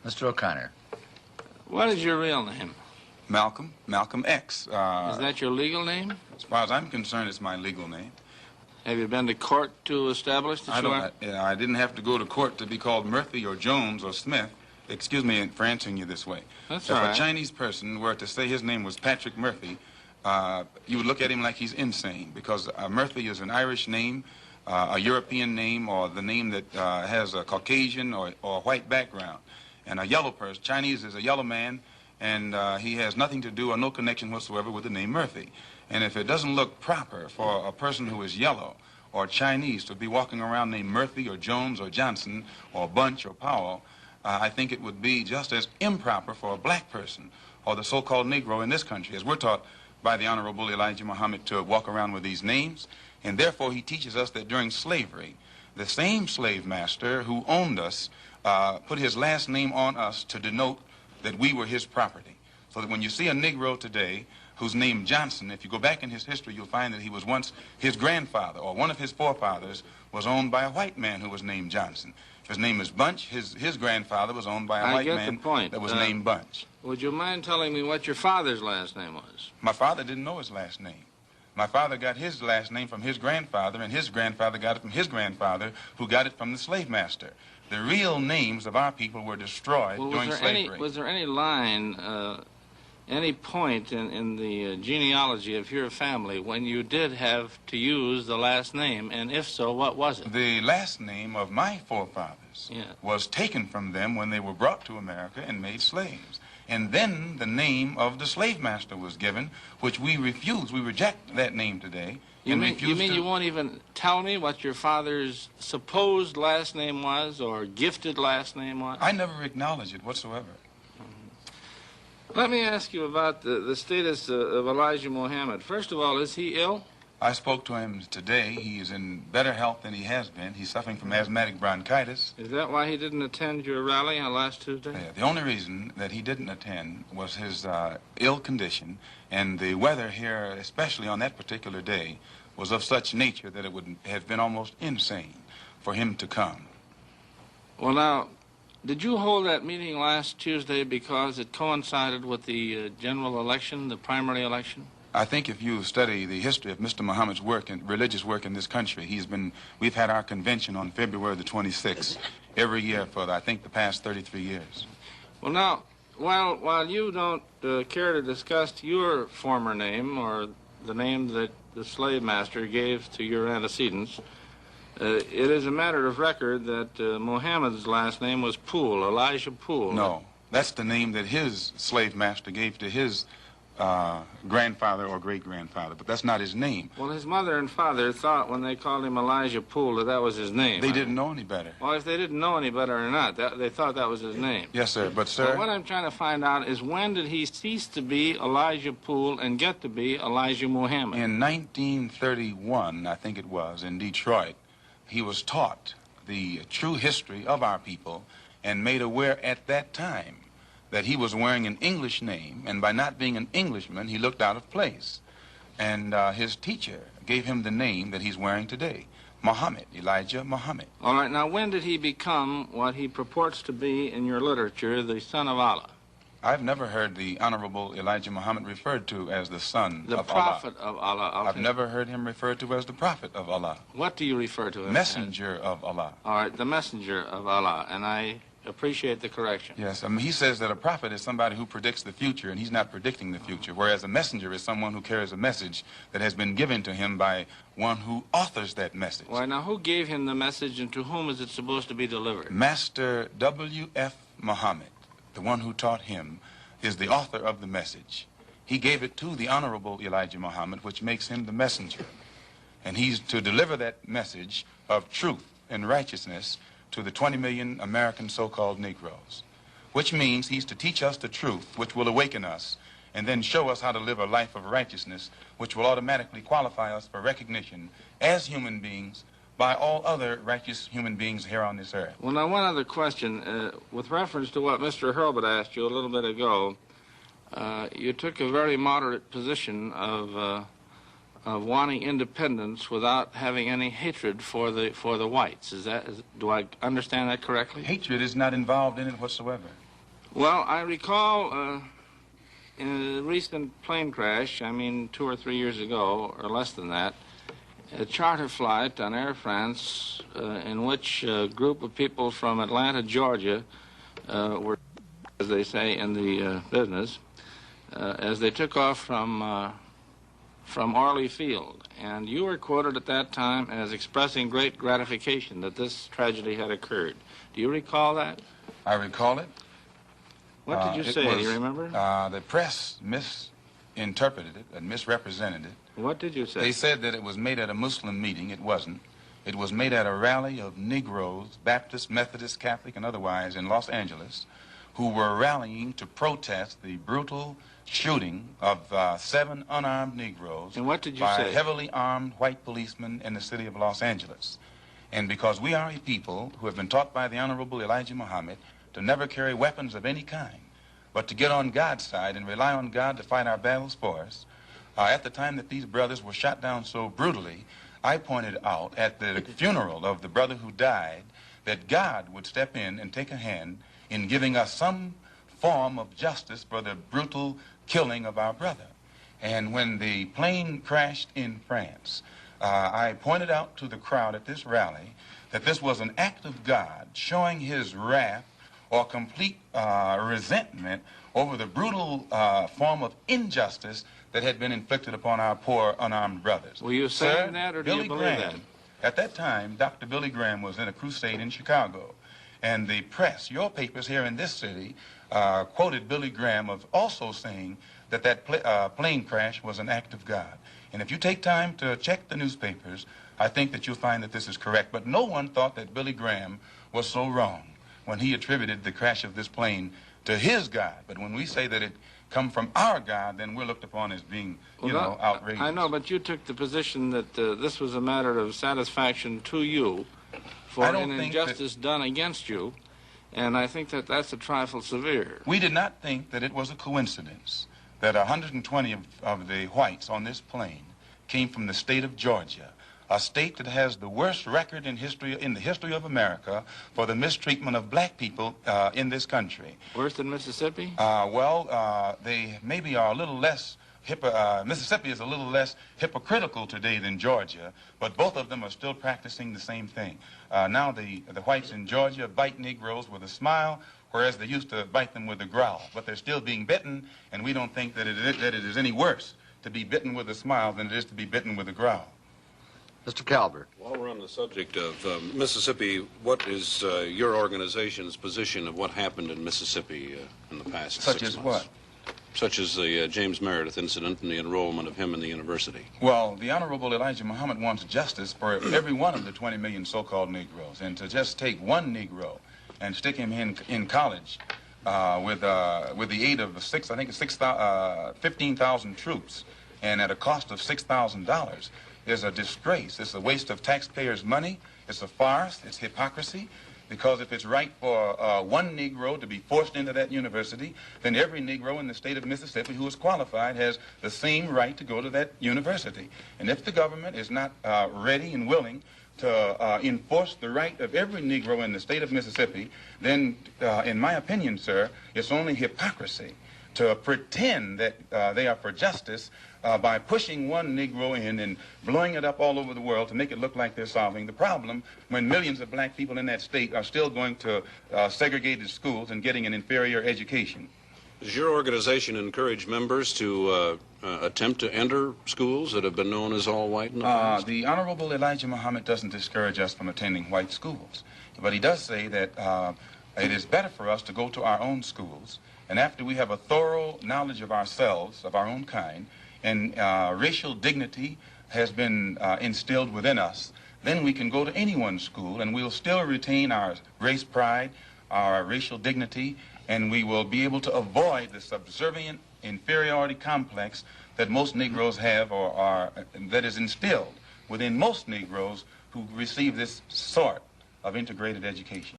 Mr. O'Connor. What is your real name? Malcolm X. Is that your legal name? As far as I'm concerned, it's my legal name. Have you been to court to establish that you are? I didn't have to go to court to be called Murphy or Jones or Smith. Excuse me for answering you this way. That's all right. If a Chinese person were to say his name was Patrick Murphy, you would look at him like he's insane, because Murphy is an Irish name, a European name, or the name that has a Caucasian or white background. And a yellow person, Chinese is a yellow man, and he has nothing to do or no connection whatsoever with the name Murphy. And if it doesn't look proper for a person who is yellow or Chinese to be walking around named Murphy or Jones or Johnson or Bunch or Powell, I think it would be just as improper for a black person or the so-called Negro in this country, as we're taught by the Honorable Elijah Muhammad, to walk around with these names. And therefore he teaches us that during slavery, the same slave master who owned us put his last name on us to denote that we were his property. So that when you see a Negro today who's named Johnson, if you go back in his history, you'll find that he was once, his grandfather or one of his forefathers was owned by a white man who was named Johnson. If his name is Bunch, his grandfather was owned by a white man that was named Bunch. Would you mind telling me what your father's last name was? My father didn't know his last name. My father got his last name from his grandfather, and his grandfather got it from his grandfather, who got it from the slave master. The real names of our people were destroyed during slavery. Was there any line, any point in the genealogy of your family when you did have to use the last name, and if so, what was it? The last name of my forefathers was taken from them when they were brought to America and made slaves. And then the name of the slave master was given, which we refuse. We reject that name today. You mean you won't even tell me what your father's supposed last name was or gifted last name was? I never acknowledge it whatsoever. Let me ask you about the status of Elijah Muhammad. First of all, is he ill? I spoke to him today. He is in better health than he has been. He's suffering from asthmatic bronchitis. Is that why he didn't attend your rally on last Tuesday? The only reason that he didn't attend was his ill condition, and the weather here, especially on that particular day, was of such nature that it would have been almost insane for him to come. Well, now, did you hold that meeting last Tuesday because it coincided with the general election, the primary election? I think if you study the history of Mr. Muhammad's work and religious work in this country, we've had our convention on February the 26th every year for, I think, the past 33 years. Well, now, while you don't care to discuss your former name or the name that the slave master gave to your antecedents, it is a matter of record that Muhammad's last name was Poole, Elijah Poole. No, that's the name that his slave master gave to his grandfather or great-grandfather, but that's not his name. Well, his mother and father thought when they called him Elijah Poole that was his name. They didn't know any better. Well, if they didn't know any better or not, they thought that was his name. Yes, sir, but sir... So what I'm trying to find out is when did he cease to be Elijah Poole and get to be Elijah Muhammad? In 1931, I think it was, in Detroit, he was taught the true history of our people and made aware at that time that he was wearing an English name, and by not being an Englishman, he looked out of place. And his teacher gave him the name that he's wearing today, Muhammad, Elijah Muhammad. All right, now when did he become what he purports to be in your literature, the son of Allah? I've never heard the Honorable Elijah Muhammad referred to as the son of Allah. The prophet of Allah. I've never heard him referred to as the prophet of Allah. What do you refer to him Messenger of Allah. All right, the messenger of Allah, and I appreciate the correction. Yes, he says that a prophet is somebody who predicts the future, and he's not predicting the future, whereas a messenger is someone who carries a message that has been given to him by one who authors that message. Why, now, who gave him the message, and to whom is it supposed to be delivered? Master W.F. Muhammad, the one who taught him, is the author of the message. He gave it to the Honorable Elijah Muhammad, which makes him the messenger. And he's to deliver that message of truth and righteousness to the 20 million American so-called Negroes, which means he's to teach us the truth, which will awaken us, and then show us how to live a life of righteousness, which will automatically qualify us for recognition as human beings by all other righteous human beings here on this earth. Well, now, one other question. With reference to what Mr. Hurlbut asked you a little bit ago, you took a very moderate position of wanting independence without having any hatred for the whites. Do I understand that correctly? Hatred is not involved in it whatsoever. Well, I recall in a recent plane crash, I mean 2 or 3 years ago, or less than that, a charter flight on Air France in which a group of people from Atlanta, Georgia, were, as they say in the business, as they took off from Orly Field. And you were quoted at that time as expressing great gratification that this tragedy had occurred. Do you recall that? I recall it. What did you say? Do you remember? The press misinterpreted it and misrepresented it. What did you say? They said that it was made at a Muslim meeting. It wasn't. It was made at a rally of Negroes, Baptist, Methodist, Catholic, and otherwise in Los Angeles, who were rallying to protest the brutal shooting of 7 unarmed Negroes and what did you by say? heavily armed white policemen in the city of Los Angeles. And because we are a people who have been taught by the Honorable Elijah Muhammad to never carry weapons of any kind, but to get on God's side and rely on God to fight our battles for us, at the time that these brothers were shot down so brutally, I pointed out at the funeral of the brother who died that God would step in and take a hand in giving us some form of justice for the brutal killing of our brother. And when the plane crashed in France, I pointed out to the crowd at this rally that this was an act of God showing his wrath or complete resentment over the brutal form of injustice that had been inflicted upon our poor unarmed brothers. Were you saying that, or do you believe that? At that time, Dr. Billy Graham was in a crusade in Chicago, and the press, your papers here in this city, quoted Billy Graham of also saying that that plane crash was an act of God. And if you take time to check the newspapers, I think that you'll find that this is correct. But no one thought that Billy Graham was so wrong when he attributed the crash of this plane to his God. But when we say that it come from our God, then we're looked upon as being, outrageous. I know, but you took the position that this was a matter of satisfaction to you for an injustice done against you, and I think that that's a trifle severe. We did not think that it was a coincidence that 120 of the whites on this plane came from the state of Georgia, a state that has the worst record in the history of America for the mistreatment of black people in this country. Worse than Mississippi? They maybe are a little less Mississippi is a little less hypocritical today than Georgia, but both of them are still practicing the same thing. Now the whites in Georgia bite Negroes with a smile, whereas they used to bite them with a growl. But they're still being bitten, and we don't think that it is any worse to be bitten with a smile than it is to be bitten with a growl. Mr. Calvert. While we're on the subject of Mississippi, what is your organization's position of what happened in Mississippi in the past 6 months? Such as what? Such as the James Meredith incident and the enrollment of him in the university. Well, the Honorable Elijah Muhammad wants justice for every one of the 20 million so-called Negroes. And to just take one Negro and stick him in college with the aid of 15,000 troops and at a cost of $6,000 is a disgrace. It's a waste of taxpayers' money. It's a farce. It's hypocrisy. Because if it's right for one Negro to be forced into that university, then every Negro in the state of Mississippi who is qualified has the same right to go to that university. And if the government is not ready and willing to enforce the right of every Negro in the state of Mississippi, then, in my opinion, sir, it's only hypocrisy to pretend that they are for justice by pushing one Negro in and blowing it up all over the world to make it look like they're solving the problem when millions of black people in that state are still going to segregated schools and getting an inferior education. Does your organization encourage members to attempt to enter schools that have been known as all white in the past? The Honorable Elijah Muhammad doesn't discourage us from attending white schools, but he does say that it is better for us to go to our own schools, and after we have a thorough knowledge of ourselves, of our own kind, and racial dignity has been instilled within us, then we can go to anyone's school and we'll still retain our race pride, our racial dignity, and we will be able to avoid the subservient inferiority complex that most Negroes have or that is instilled within most Negroes who receive this sort of integrated education.